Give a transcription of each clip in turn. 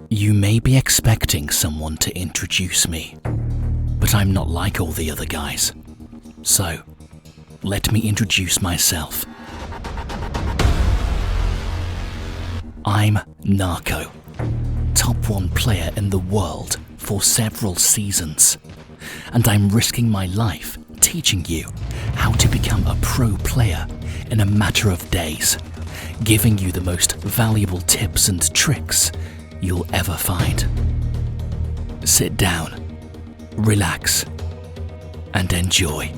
You may be expecting someone to introduce me, but I'm not like all the other guys. So, let me introduce myself. I'm Narco, top 1 player in the world for several seasons, and I'm risking my life teaching you how to become a pro player in a matter of days, giving you the most valuable tips and tricks you'll ever find. Sit down, relax, and enjoy.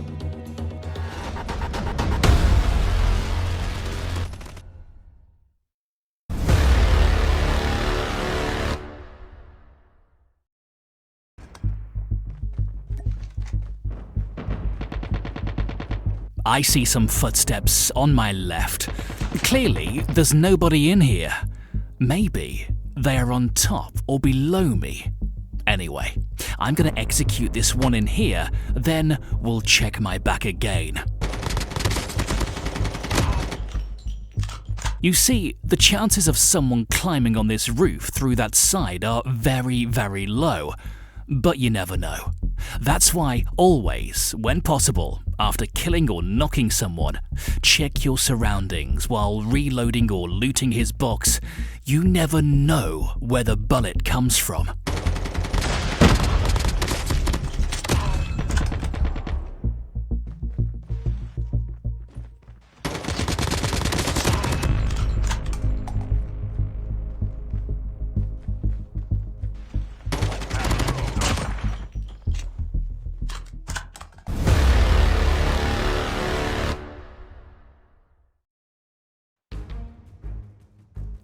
I see some footsteps on my left. Clearly, there's nobody in here. Maybe they're on top or below me. Anyway, I'm gonna execute this one in here, then we'll check my back again. You see, the chances of someone climbing on this roof through that side are very, very low, but you never know. That's why always, when possible, after killing or knocking someone, check your surroundings while reloading or looting his box. You never know where the bullet comes from.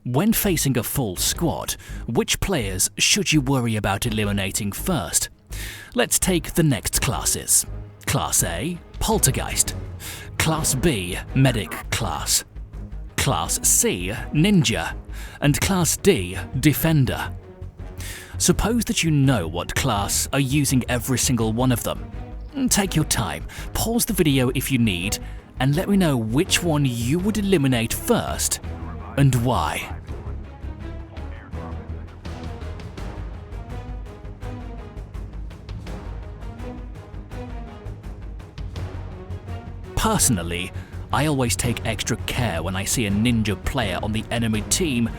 When facing a full squad, which players should you worry about eliminating first? Let's take the next classes. Class A, Poltergeist. Class B, Medic class. Class C, Ninja. And Class D, Defender. Suppose that you know what class are using every single one of them. Take your time, pause the video if you need, and let me know which one you would eliminate first and why. Personally, I always take extra care when I see a ninja player on the enemy team.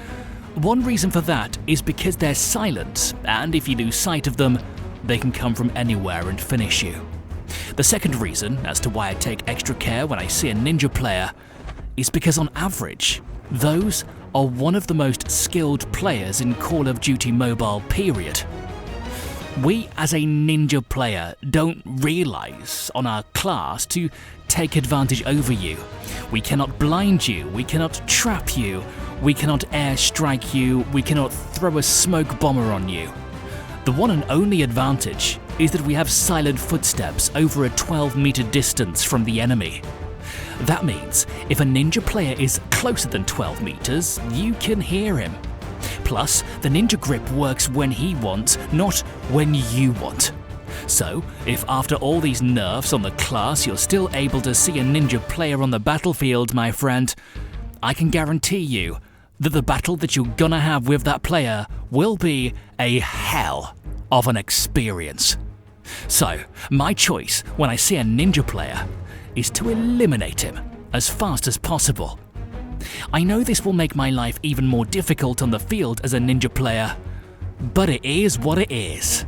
One reason for that is because they're silent, and if you lose sight of them, they can come from anywhere and finish you. The second reason as to why I take extra care when I see a ninja player is because on average, those are one of the most skilled players in Call of Duty Mobile, period. We as a ninja player don't realize on our class to take advantage over you. We cannot blind you, we cannot trap you, we cannot airstrike you, we cannot throw a smoke bomber on you. The one and only advantage is that we have silent footsteps over a 12-meter distance from the enemy. That means if a ninja player is closer than 12 meters, you can hear him. Plus, the ninja grip works when he wants, not when you want. So, if after all these nerfs on the class you're still able to see a ninja player on the battlefield, my friend, I can guarantee you that the battle that you're gonna have with that player will be a hell of an experience. So, my choice when I see a ninja player is to eliminate him as fast as possible. I know this will make my life even more difficult on the field as a ninja player, but it is what it is.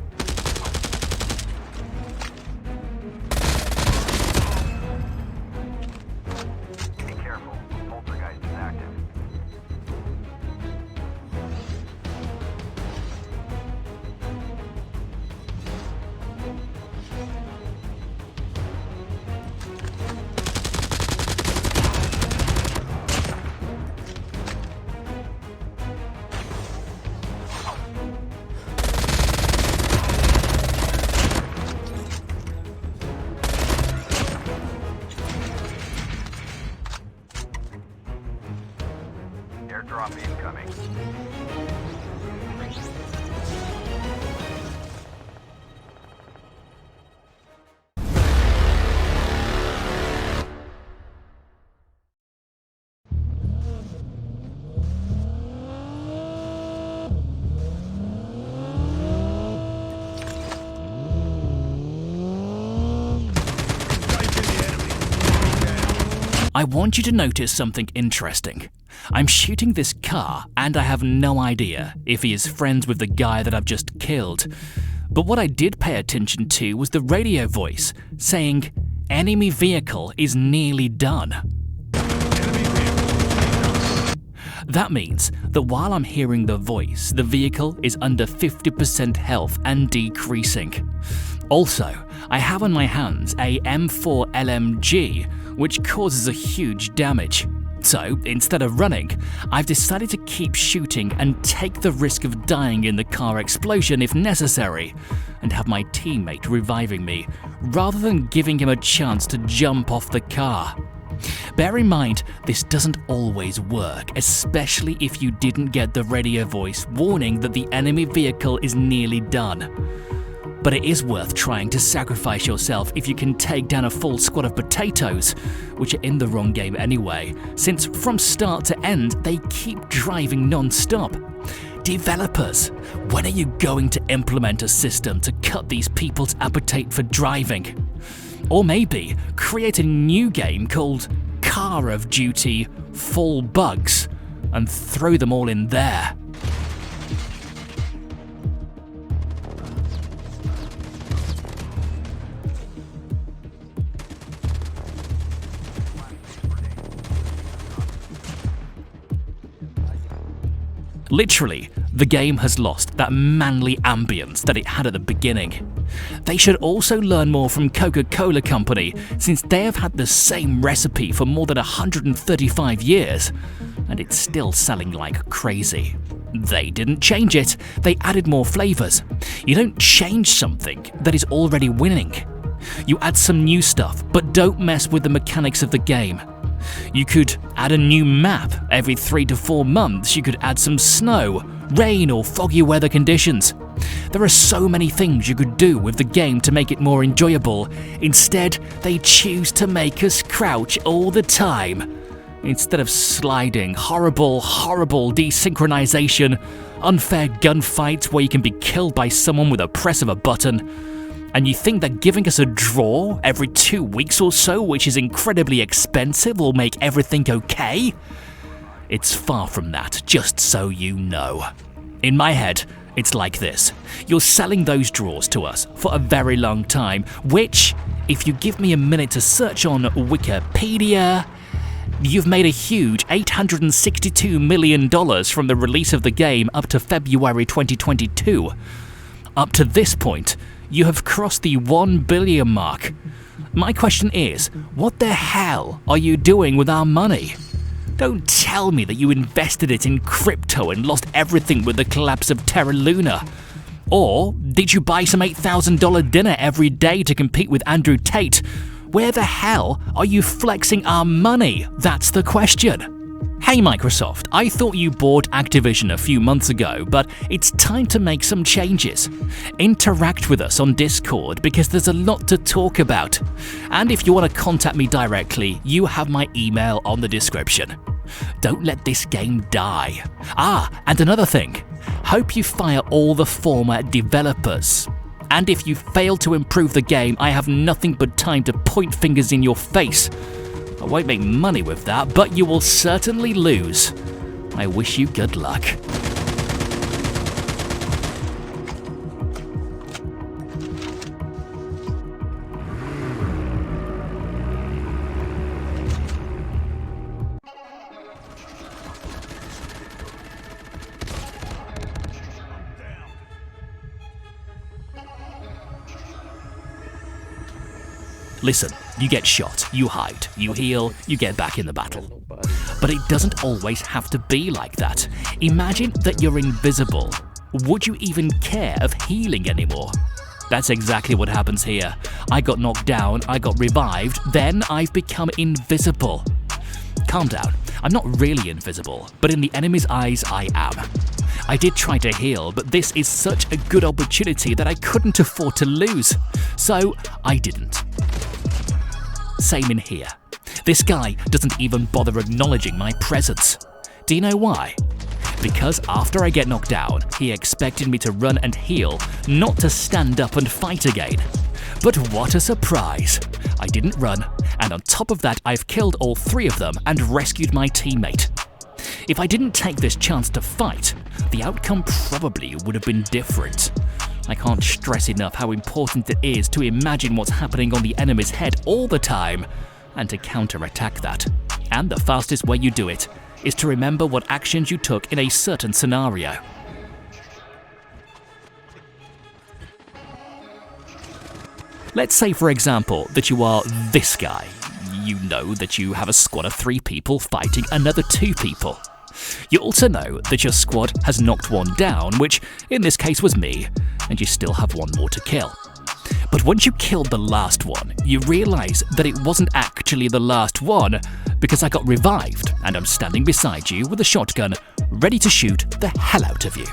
Be careful, Poltergeist is active. I want you to notice something interesting. I'm shooting this car and I have no idea if he is friends with the guy that I've just killed. But what I did pay attention to was the radio voice saying, "Enemy vehicle is nearly done." That means that while I'm hearing the voice, the vehicle is under 50% health and decreasing. Also, I have on my hands a M4 LMG, which causes a huge damage. So, instead of running, I've decided to keep shooting and take the risk of dying in the car explosion if necessary, and have my teammate reviving me, rather than giving him a chance to jump off the car. Bear in mind, this doesn't always work, especially if you didn't get the radio voice warning that the enemy vehicle is nearly done. But it is worth trying to sacrifice yourself if you can take down a full squad of potatoes, which are in the wrong game anyway, since from start to end they keep driving non-stop. Developers, when are you going to implement a system to cut these people's appetite for driving? Or maybe create a new game called Car of Duty Full Bugs and throw them all in there. Literally, the game has lost that manly ambience that it had at the beginning. They should also learn more from Coca-Cola Company, since they have had the same recipe for more than 135 years, and it's still selling like crazy. They didn't change it, they added more flavors. You don't change something that is already winning. You add some new stuff, but don't mess with the mechanics of the game. You could add a new map every 3 to 4 months. You could add some snow, rain, or foggy weather conditions. There are so many things you could do with the game to make it more enjoyable. Instead, they choose to make us crouch all the time. Instead of sliding, horrible desynchronization, unfair gunfights where you can be killed by someone with a press of a button. And you think that giving us a draw every 2 weeks or so, which is incredibly expensive, will make everything okay? It's far from that, just so you know. In my head, it's like this. You're selling those draws to us for a very long time, which, if you give me a minute to search on Wikipedia, you've made a huge $862 million from the release of the game up to February 2022. Up to this point, you have crossed the 1 billion mark. My question is, what the hell are you doing with our money? Don't tell me that you invested it in crypto and lost everything with the collapse of Terra Luna. Or did you buy some $8,000 dinner every day to compete with Andrew Tate? Where the hell are you flexing our money? That's the question. Hey Microsoft, I thought you bought Activision a few months ago, but it's time to make some changes. Interact with us on Discord because there's a lot to talk about. And if you want to contact me directly, you have my email on the description. Don't let this game die. And another thing, hope you fire all the former developers. And if you fail to improve the game, I have nothing but time to point fingers in your face. I won't make money with that, but you will certainly lose. I wish you good luck. Listen, you get shot, you hide, you heal, you get back in the battle. But it doesn't always have to be like that. Imagine that you're invisible. Would you even care of healing anymore? That's exactly what happens here. I got knocked down, I got revived, then I've become invisible. Calm down, I'm not really invisible, but in the enemy's eyes I am. I did try to heal, but this is such a good opportunity that I couldn't afford to lose. So I didn't. Same in here. This guy doesn't even bother acknowledging my presence. Do you know why? Because after I get knocked down, he expected me to run and heal, not to stand up and fight again. But what a surprise! I didn't run, and on top of that I've killed all 3 of them and rescued my teammate. If I didn't take this chance to fight, the outcome probably would have been different. I can't stress enough how important it is to imagine what's happening on the enemy's head all the time, and to counterattack that. And the fastest way you do it is to remember what actions you took in a certain scenario. Let's say, for example, that you are this guy. You know that you have a squad of 3 people fighting another 2 people. You also know that your squad has knocked 1 down, which in this case was me, and you still have 1 more to kill. But once you killed the last one, you realize that it wasn't actually the last one, because I got revived and I'm standing beside you with a shotgun, ready to shoot the hell out of you.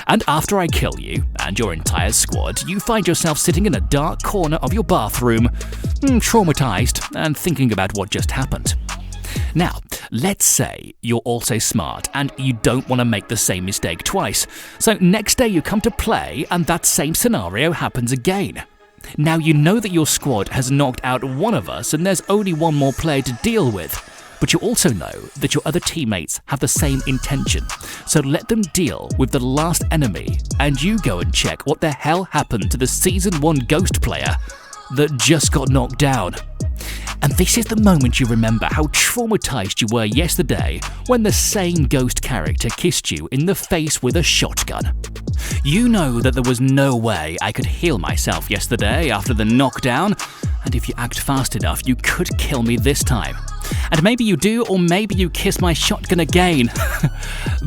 And after I kill you and your entire squad, you find yourself sitting in a dark corner of your bathroom, traumatized and thinking about what just happened. Now, let's say you're also smart and you don't want to make the same mistake twice. So next day you come to play and that same scenario happens again. Now you know that your squad has knocked out one of us and there's only 1 more player to deal with. But you also know that your other teammates have the same intention. So let them deal with the last enemy and you go and check what the hell happened to the Season 1 Ghost player that just got knocked down. And this is the moment you remember how traumatized you were yesterday when the same ghost character kissed you in the face with a shotgun. You know that there was no way I could heal myself yesterday after the knockdown, and if you act fast enough, you could kill me this time. And maybe you do, or maybe you kiss my shotgun again.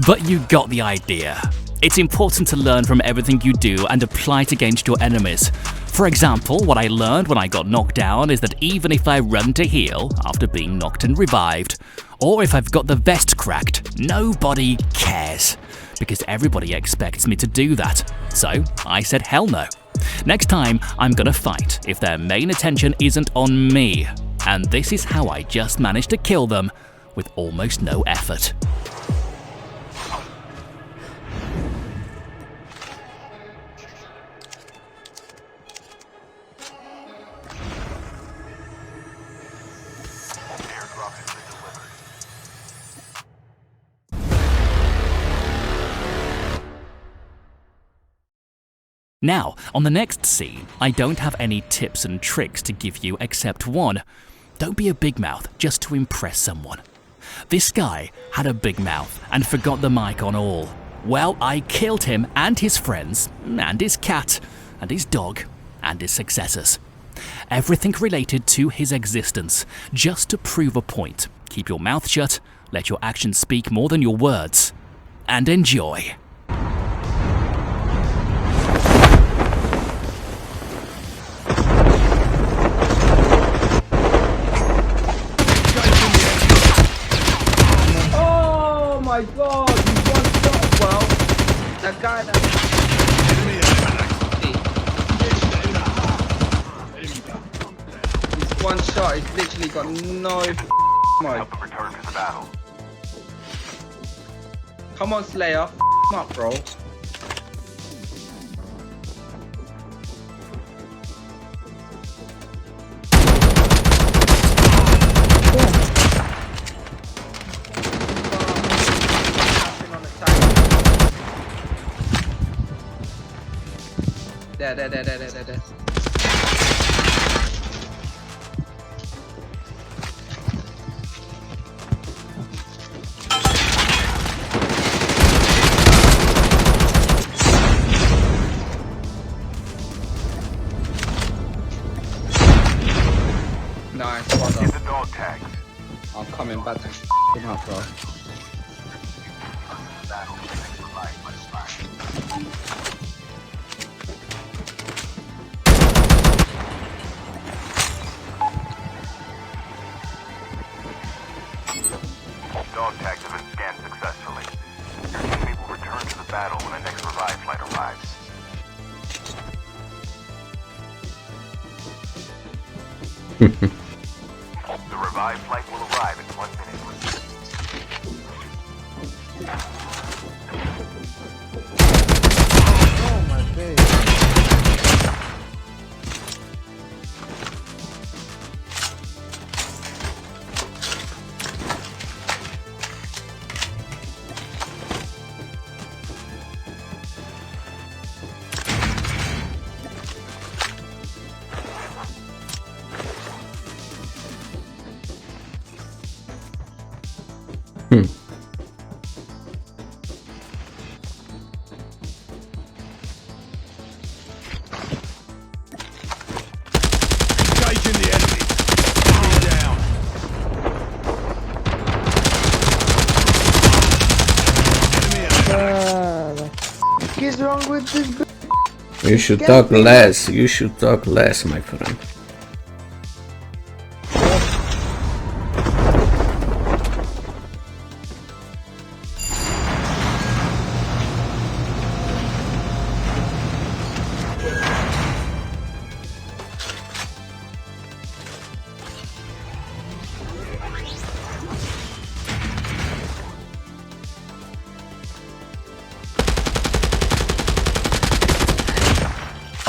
But you got the idea. It's important to learn from everything you do and apply it against your enemies. For example, what I learned when I got knocked down is that even if I run to heal after being knocked and revived, or if I've got the vest cracked, nobody cares. Because everybody expects me to do that. So I said hell no. Next time, I'm gonna fight if their main attention isn't on me. And this is how I just managed to kill them with almost no effort. Airdrop has been delivered. Now, on the next scene, I don't have any tips and tricks to give you except one. Don't be a big mouth just to impress someone. This guy had a big mouth and forgot the mic on all. Well, I killed him and his friends, and his cat, and his dog, and his successors. Everything related to his existence, just to prove a point. Keep your mouth shut, let your actions speak more than your words, and enjoy. Oh my god, he's one shot, bro. That guy that... He's one shot, he's literally got no smoke. Help them return to the battle. Come on, Slayer, him up, bro. There. Nice, well done. Get the dog tags. I'm coming back to him up, bro. Battle. Revive by fire. Dog tags have been scanned successfully. Your teammate will return to the battle when the next revive flight arrives. The revive flight will arrive in 1 minute. Oh my days. wrong with this? You should talk less. You should talk less, my friend.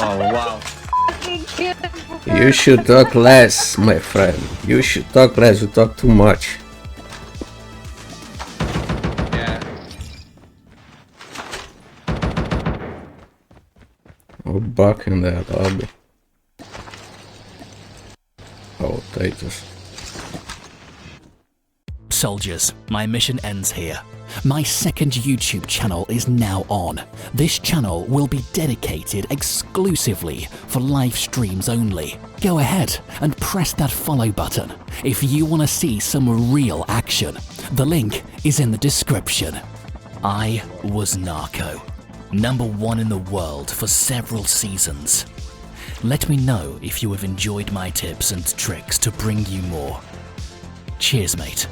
Oh wow. You should talk less, my friend. You should talk less. You talk too much. Yeah. Oh, back in that lobby. Oh, potatoes. Soldiers, my mission ends here. My second YouTube channel is now on. This channel will be dedicated exclusively for live streams only. Go ahead and press that follow button if you want to see some real action. The link is in the description. I was Narco, #1 in the world for several seasons. Let me know if you have enjoyed my tips and tricks to bring you more. Cheers, mate.